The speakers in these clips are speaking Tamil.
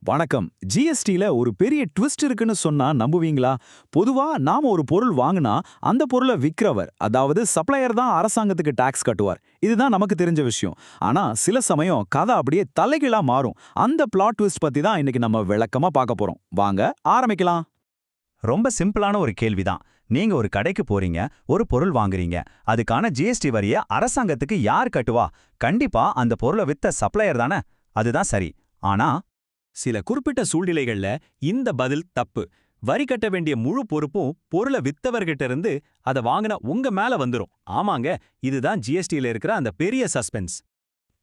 வணக்கம். ஜிஎஸ்டில ஒரு பெரிய ட்விஸ்ட் இருக்குன்னு சொன்னா நம்புவீங்களா? பொதுவா நாம ஒரு பொருள் வாங்குனா அந்த பொருளை விக்கிறவர், அதாவது சப்ளையர் தான் அரசாங்கத்துக்கு டாக்ஸ் கட்டுவார். இதுதான் நமக்கு தெரிஞ்ச விஷயம். ஆனா சில சமயம் கதை அப்படியே தலைகீழா மாறும். அந்த பிளாட் ட்விஸ்ட் பத்தி தான் இன்னைக்கு நம்ம விளக்கமா பார்க்க போறோம். வாங்க ஆரம்பிக்கலாம். ரொம்ப சிம்பிளான ஒரு கேள்விதான். நீங்க ஒரு கடைக்கு போறீங்க, ஒரு பொருள் வாங்குறீங்க. அதுக்கான ஜிஎஸ்டி வரிய அரசாங்கத்துக்கு யார் கட்டுவா? கண்டிப்பா அந்த பொருளை வித்த சப்ளையர் தானே. அதுதான் சரி. ஆனா சில குறிப்பிட்ட சூழ்நிலைகள்ல இந்த பதில் தப்பு. வரி கட்ட வேண்டிய முழு பொறுப்பும் பொருளை வித்தவர்கிட்ட இருந்து அதை வாங்கின உங்க மேல வந்துரும். ஆமாங்க, இதுதான் ஜிஎஸ்டியில இருக்கிற அந்த பெரிய சஸ்பென்ஸ்.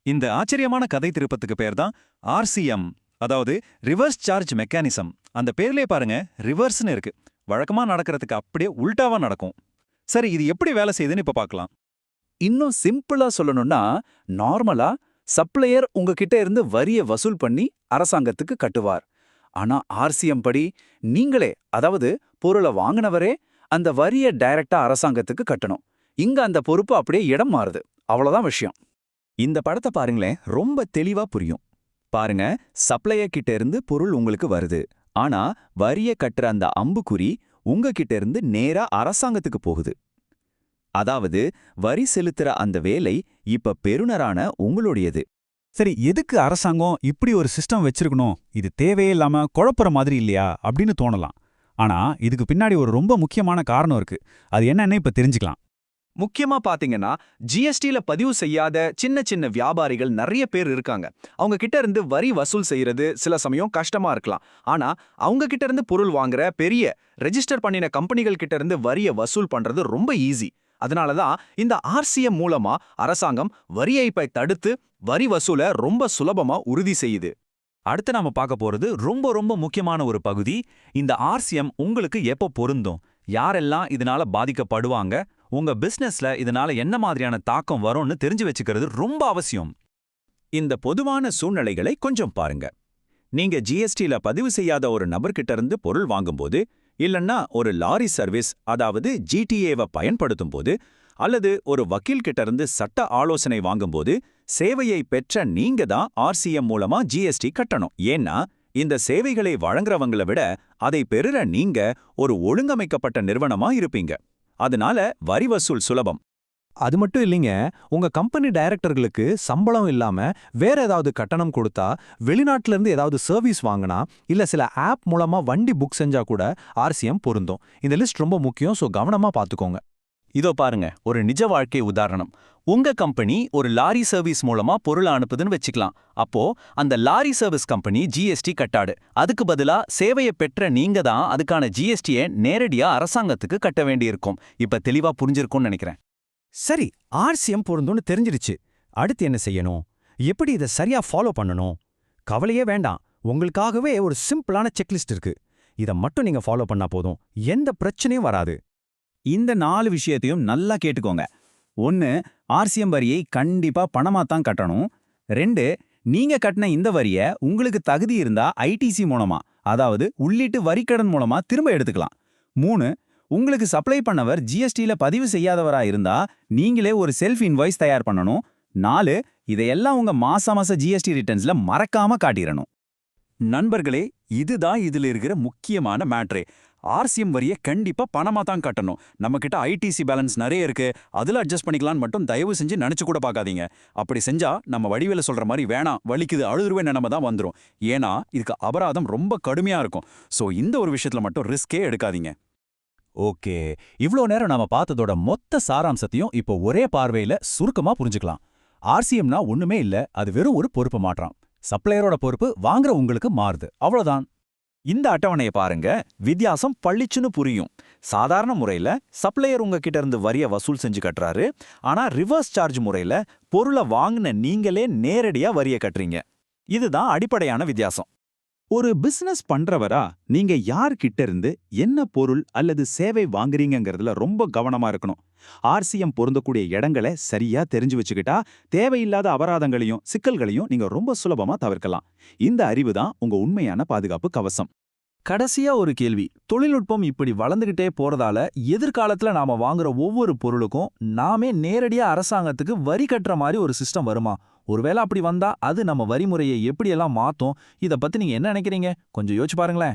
இந்த ஆச்சரியமான கதை திருப்பத்துக்கு பேர் தான் ஆர்சிஎம், அதாவது ரிவர்ஸ் சார்ஜ் மெக்கானிசம். அந்த பேர்லயே பாருங்க, ரிவர்ஸ்னு இருக்கு. வழக்கமா நடக்கிறதுக்கு அப்படியே உல்டாவா நடக்கும். சரி, இது எப்படி வேலை செய்யுதுன்னு இப்ப பார்க்கலாம். இன்னும் சிம்பிளா சொல்லணும்னா, நார்மலா சப்ளையர் உங்ககிட்ட இருந்து வரிய வசூல் பண்ணி அரசாங்கத்துக்கு கட்டுவார். ஆனா ஆர்சிஎம் படி நீங்களே, அதாவது பொருளை வாங்கினவரே அந்த வரிய டைரக்டா அரசாங்கத்துக்கு கட்டணும். இங்க அந்த பொறுப்பு அப்படியே இடம் மாறுது. அவ்வளவுதான் விஷயம். இந்த படத்தை பாருங்களேன், ரொம்ப தெளிவா புரியும். பாருங்க, சப்ளையர் கிட்ட இருந்து பொருள் உங்களுக்கு வருது. ஆனா வரிய கட்டுற அந்த அம்புக்குறி உங்ககிட்ட இருந்து நேரா அரசாங்கத்துக்கு போகுது. அதாவது வரி செலுத்துற அந்த வேலை இப்ப பெறுநரான உங்களுடையது. சரி, எதுக்கு அரசாங்கம் இப்படி ஒரு சிஸ்டம் வச்சிருக்கணும்? இது தேவையே இல்லாம குழப்புற மாதிரி இல்லையா அப்படின்னு தோணலாம். ஆனா இதுக்கு பின்னாடி ஒரு ரொம்ப முக்கியமான காரணம் இருக்கு. அது என்னன்னு இப்ப தெரிஞ்சுக்கலாம். முக்கியமா பாத்தீங்கன்னா, ஜிஎஸ்டில பதிவு செய்யாத சின்ன சின்ன வியாபாரிகள் நிறைய பேர் இருக்காங்க. அவங்க கிட்ட இருந்து வரி வசூல் செய்யறது சில சமயம் கஷ்டமா இருக்கலாம். ஆனா அவங்க கிட்ட இருந்து பொருள் வாங்குற பெரிய ரெஜிஸ்டர் பண்ணின கம்பெனிகள் கிட்ட இருந்து வரிய வசூல் பண்றது ரொம்ப ஈஸி. அதனாலதான் இந்த ஆர்சிஎம் மூலமா அரசாங்கம் வரி ஏய்ப்பை தடுத்து வரி வசூல ரொம்ப சுலபமா உறுதி செய்யுது. அடுத்து நாம பார்க்க போறது ரொம்ப ரொம்ப முக்கியமான ஒரு பகுதி. இந்த ஆர்சிஎம் உங்களுக்கு எப்போ பொருந்தும், யாரெல்லாம் இதனால பாதிக்கப்படுவாங்க, உங்க பிசினஸ்ல இதனால என்ன மாதிரியான தாக்கம் வரும்னு தெரிஞ்சு வச்சுக்கிறது ரொம்ப அவசியம். இந்த பொதுவான சூழ்நிலைகளை கொஞ்சம் பாருங்க. நீங்க ஜிஎஸ்டில பதிவு செய்யாத ஒரு நபர்கிட்ட இருந்து பொருள் வாங்கும்போது, இல்லன்னா ஒரு லாரி சர்வீஸ், அதாவது ஜிடிஏவை பயன்படுத்தும் போது, அல்லது ஒரு வக்கீல் கிட்ட இருந்து சட்ட ஆலோசனை வாங்கும்போது, சேவையை பெற்ற நீங்க தான் ஆர்சிஎம் மூலமா ஜிஎஸ்டி கட்டணும். ஏன்னா இந்த சேவைகளை வழங்குறவங்கள விட அதை பெறுற நீங்க ஒரு ஒழுங்கமைக்கப்பட்ட நிறுவனமா இருப்பீங்க. அதனால வரி வசூல் சுலபம். அது மட்டும் இல்லைங்க, உங்க கம்பெனி டைரக்டர்களுக்கு சம்பளம் இல்லாம வேற ஏதாவது கட்டணம் கொடுத்தா, வெளிநாட்டுல இருந்து ஏதாவது சர்வீஸ் வாங்கினா, இல்ல சில ஆப் மூலமா வண்டி புக் செஞ்சா கூட ஆர்சிஎம் பொருந்தும். இந்த லிஸ்ட் ரொம்ப முக்கியம், சோ கவனமா பாத்துக்கோங்க. இதோ பாருங்க ஒரு நிஜ வாழ்க்கை உதாரணம். உங்க கம்பெனி ஒரு லாரி சர்வீஸ் மூலமா பொருள் அனுப்புதுன்னு வச்சுக்கலாம். அப்போ அந்த லாரி சர்வீஸ் கம்பெனி ஜிஎஸ்டி கட்டாடு. அதுக்கு பதிலா சேவையை பெற்ற நீங்க தான் அதுக்கான ஜிஎஸ்டியை நேரடியா அரசாங்கத்துக்கு கட்ட வேண்டியிருக்கும். இப்ப தெளிவா புரிஞ்சிருக்கும்னு நினைக்கிறேன். சரி, ஆர்சிஎம் பொருந்தும்னு தெரிஞ்சிருச்சு. அடுத்து என்ன செய்யணும்? எப்படி இதை சரியா ஃபாலோ பண்ணணும்? கவலையே வேண்டாம், உங்களுக்காகவே ஒரு சிம்பிளான செக்லிஸ்ட் இருக்கு. இதை மட்டும் நீங்க ஃபாலோ பண்ணா போதும், எந்த பிரச்சனையும் வராது. இந்த 4 விஷயத்தையும் நல்லா கேட்டுக்கோங்க. 1, ஆர்சிஎம் வரியை கண்டிப்பா பணமா தான் கட்டணும். 2, நீங்க கட்டின இந்த வரிய உங்களுக்கு தகுதி இருந்தா ஐடிசி மூலமா, அதாவது உள்ளீட்டு வரிக்கடன் மூலமா திரும்ப எடுத்துக்கலாம். 3, உங்களுக்கு சப்ளை பண்ணவர் ஜிஎஸ்டில பதிவு செய்யாதவரா இருந்தா நீங்களே ஒரு செல்ஃப் இன்வாய்ஸ் தயார் பண்ணணும். 4, இதையெல்லாம் உங்க மாச ஜிஎஸ்டி ரிட்டர்ன்ஸ்ல மறக்காம காட்டிடணும். நண்பர்களே, இதுதான் இதுல இருக்கிற முக்கியமான மேட்ரே. ஆர்சிஎம் வரியை கண்டிப்பா பணமா தான் கட்டணும். நம்ம கிட்ட ஐடிசி பேலன்ஸ் நிறைய இருக்கு, அதுல அட்ஜஸ்ட் பண்ணிக்கலாம்னு மட்டும் தயவு செஞ்சு நினைச்சு கூட பார்க்காதீங்க. அப்படி செஞ்சா நம்ம வடிவேல சொல்ற மாதிரி வேணாம், வலிக்குது, அழுதுருவே நிலைமை தான் வந்துரும். ஏன்னா இதுக்கு அபராதம் ரொம்ப கடுமையா இருக்கும். சோ இந்த ஒரு விஷயத்துல மட்டும் ரிஸ்கே எடுக்காதீங்க. ஓகே, இவ்ளோ நேரம் நாம பார்த்ததோட மொத்த சாராம்சத்தையும் இப்போ ஒரே பார்வையில சுருக்கமா புரிஞ்சுக்கலாம். ஆர்சிஎம்னா ஒண்ணுமே இல்ல, அது வெறும் ஒரு பொறுப்பு மாற்றம். சப்ளையரோட பொறுப்பு வாங்குற உங்களுக்கு மாறுது, அவ்வளவுதான். இந்த அட்டவணையை பாருங்க, வித்தியாசம் பளிச்சுன்னு புரியும். சாதாரண முறையில சப்ளையர் உங்ககிட்ட இருந்து வரிய வசூல் செஞ்சு கட்டுறாரு. ஆனா ரிவர்ஸ் சார்ஜ் முறையில பொருளை வாங்கின நீங்களே நேரடியா வரிய கட்டுறீங்க. இதுதான் அடிப்படையான வித்தியாசம். ஒரு பிசினஸ் பண்றவரா நீங்க யார்கிட்ட இருந்து என்ன பொருள் அல்லது சேவை வாங்குறீங்கங்கிறதுல ரொம்ப கவனமா இருக்கணும். ஆர்சிஎம் பொருந்தக்கூடிய இடங்களை சரியா தெரிஞ்சு வச்சுக்கிட்டா தேவையில்லாத அபராதங்களையும் சிக்கல்களையும் நீங்க ரொம்ப சுலபமா தவிர்க்கலாம். இந்த அறிவு தான் உங்க உண்மையான பாதுகாப்பு கவசம். கடைசியா ஒரு கேள்வி. தொழில்நுட்பம் இப்படி வளர்ந்துகிட்டே போறதால எதிர்காலத்துல நாம வாங்குற ஒவ்வொரு பொருளுக்கும் நாமே நேரடியா அரசாங்கத்துக்கு வரி கட்டுற மாதிரி ஒரு சிஸ்டம் வருமா? ஒருவேளை அப்படி வந்தா அது நம்ம வரிமுறையை எப்படியெல்லாம் மாத்தும்? இத பத்தி நீங்க என்ன நினைக்கிறீங்க? கொஞ்சம் யோசிச்சு பாருங்களேன்.